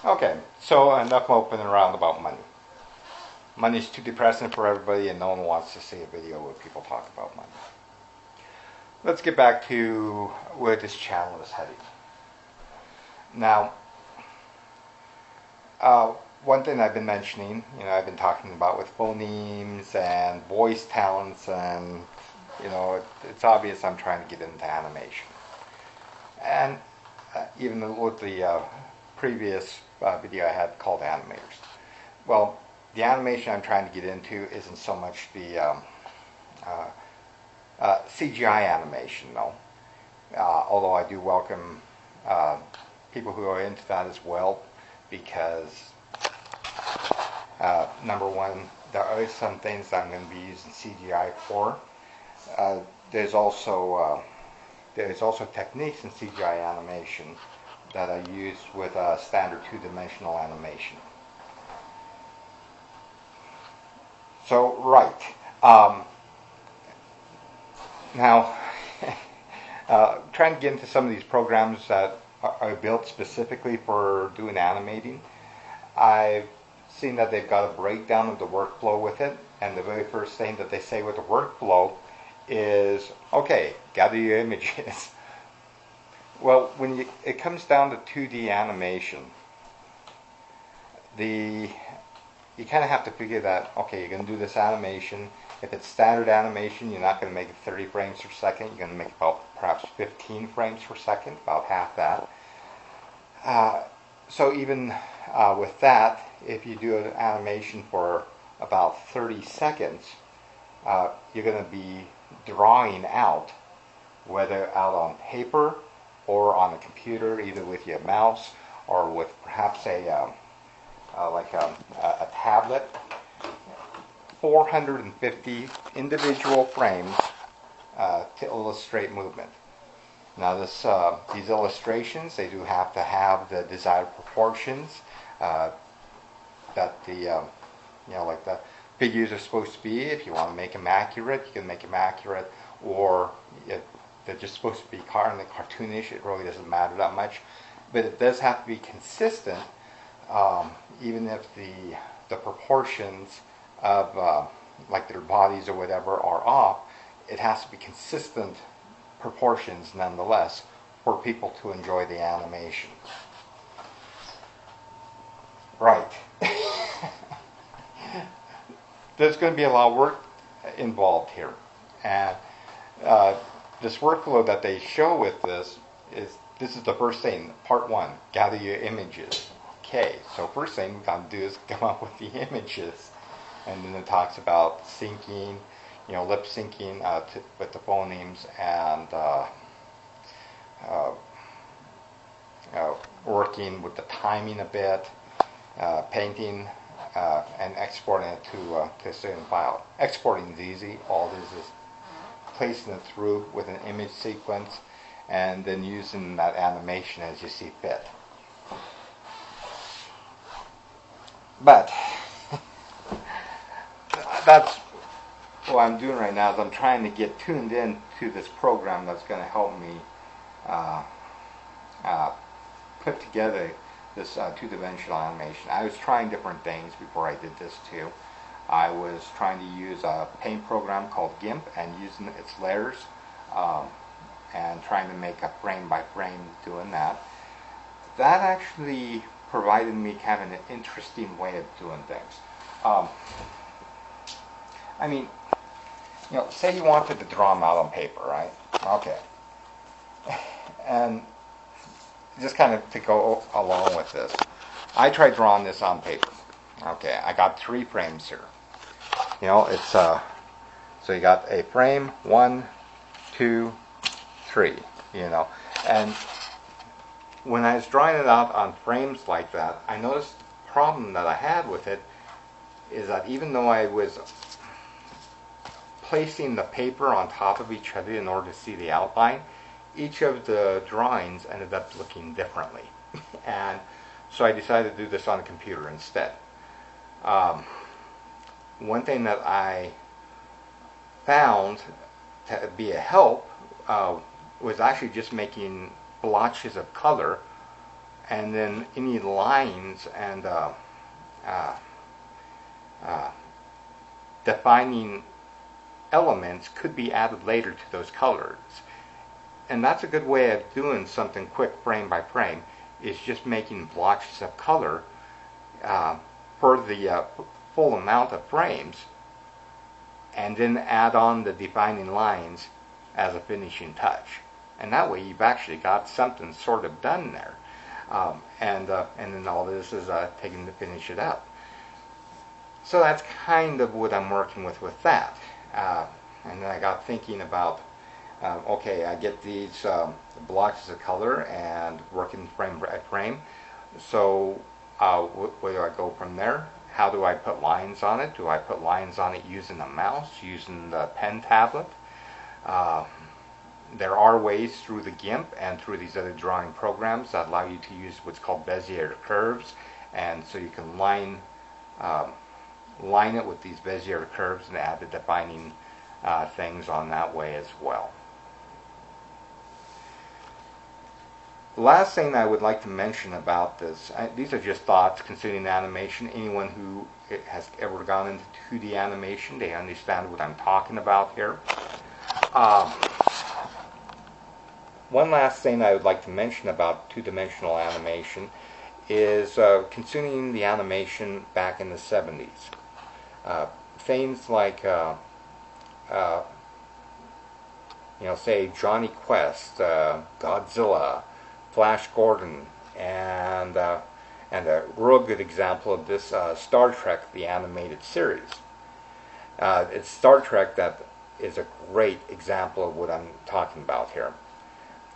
Okay, so enough moping around about money. Money's too depressing for everybody, and no one wants to see a video where people talk about money. Let's get back to where this channel is heading. Now, one thing I've been mentioning, I've been talking about with phonemes and voice talents, and it's obvious I'm trying to get into animation. And even with the previous video I had called Animators. Well, the animation I'm trying to get into isn't so much the CGI animation, though. Although I do welcome people who are into that as well, because number one, there are some things I'm going to be using CGI for. There's also techniques in CGI animation that I use with standard two-dimensional animation. So, right. Now, trying to get into some of these programs that are built specifically for doing animating, I've seen that they've got a breakdown of the workflow with it, and the very first thing that they say with the workflow is, okay, gather your images. Well, when it comes down to 2D animation, you kind of have to figure that, okay, you're going to do this animation. If it's standard animation, you're not going to make it 30 frames per second. You're going to make about perhaps 15 frames per second, about half that. So even with that, if you do an animation for about 30 seconds, you're going to be drawing out, whether out on paper or on a computer, either with your mouse or with perhaps a tablet, 450 individual frames to illustrate movement. Now, these illustrations, they do have to have the desired proportions that like the figures are supposed to be. If you want to make them accurate, you can make them accurate, or if they're just supposed to be kind of cartoonish. It really doesn't matter that much, but it does have to be consistent. Even if the proportions of like their bodies or whatever are off, it has to be consistent proportions nonetheless for people to enjoy the animation. Right. There's going to be a lot of work involved here, and this workflow that they show with this is the first thing. Part one: gather your images. Okay, so first thing we've got to do is come up with the images, and then it talks about syncing, lip syncing with the phonemes, and working with the timing a bit, painting, and exporting it to a certain file. Exporting is easy. All this is placing it through with an image sequence, and then using that animation as you see fit. But that's what I'm doing right now, is I'm trying to get tuned in to this program that's going to help me put together this two-dimensional animation. I was trying different things before I did this too. I was trying to use a paint program called GIMP and using its layers and trying to make a frame by frame doing that. That actually provided me kind of an interesting way of doing things. I mean, say you wanted to draw them out on paper, right? Okay. And just kind of to go along with this, I tried drawing this on paper. Okay, I got 3 frames here. It's so you got a frame, 1, 2, 3. And when I was drawing it out on frames like that, I noticed the problem that I had with it is that even though I was placing the paper on top of each other in order to see the outline, each of the drawings ended up looking differently. And so I decided to do this on a computer instead. One thing that I found to be a help was actually just making blotches of color and then any lines and defining elements could be added later to those colors. And that's a good way of doing something quick frame by frame, is just making blotches of color for the full amount of frames, and then add on the defining lines as a finishing touch. And that way you've actually got something sort of done there. And then all this is taken to finish it up. So that's kind of what I'm working with that. And then I got thinking about, okay, I get these blotches of color and working frame by frame. So where do I go from there? How do I put lines on it? Do I put lines on it using the mouse, using the pen tablet? There are ways through the GIMP and through these other drawing programs that allow you to use what's called Bezier curves, and so you can line it with these Bezier curves and add the defining things on that way as well. The last thing I would like to mention about this, these are just thoughts concerning animation. Anyone who has ever gone into 2D animation, they understand what I'm talking about here. One last thing I would like to mention about two-dimensional animation is concerning the animation back in the 70s. Things like, say Johnny Quest, Godzilla, Flash Gordon, and a real good example of this, Star Trek, the animated series. It's Star Trek that is a great example of what I'm talking about here.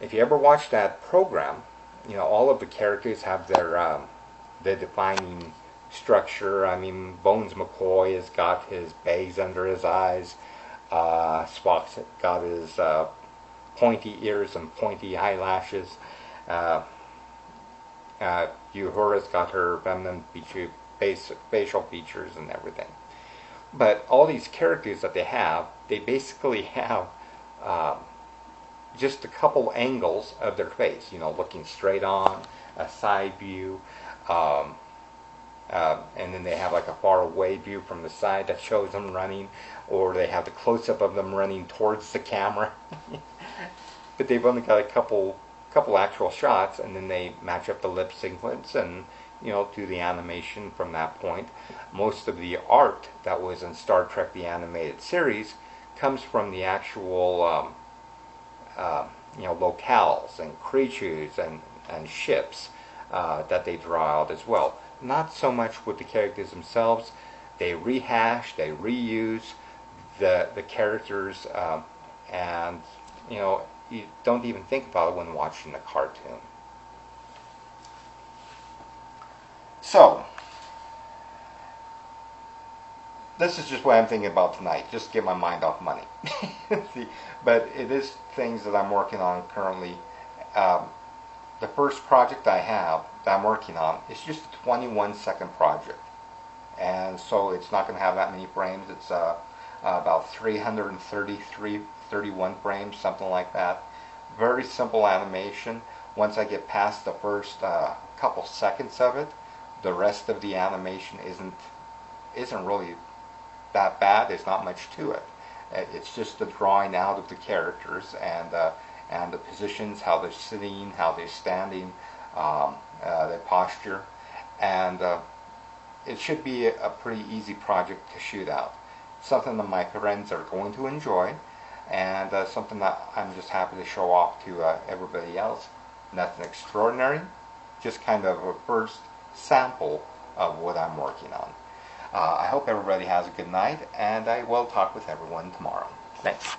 If you ever watch that program, all of the characters have their defining structure. I mean, Bones McCoy has got his bags under his eyes. Spock's got his pointy ears and pointy eyelashes. Uhura's got her feminine facial features and everything. But all these characters that they basically have just a couple angles of their face, looking straight on, a side view, and then they have like a far away view from the side that shows them running, or they have the close-up of them running towards the camera. But they've only got a couple actual shots, and then they match up the lip sequence and do the animation from that point. Most of the art that was in Star Trek the Animated Series comes from the actual locales and creatures and ships that they draw out as well. Not so much with the characters themselves. They rehash, they reuse the characters, and you don't even think about it when watching the cartoon. So, this is just what I'm thinking about tonight, just to get my mind off money. But it is things that I'm working on currently. The first project I have that I'm working on is just a 21-second project. And so it's not going to have that many frames. It's about 31 frames, something like that. Very simple animation. Once I get past the first couple seconds of it, the rest of the animation isn't really that bad. There's not much to it. It's just the drawing out of the characters and the positions, how they're sitting, how they're standing, their posture, and it should be a pretty easy project to shoot out. Something that my friends are going to enjoy, and something that I'm just happy to show off to everybody else. Nothing extraordinary, just kind of a first sample of what I'm working on. I hope everybody has a good night, and I will talk with everyone tomorrow. Thanks.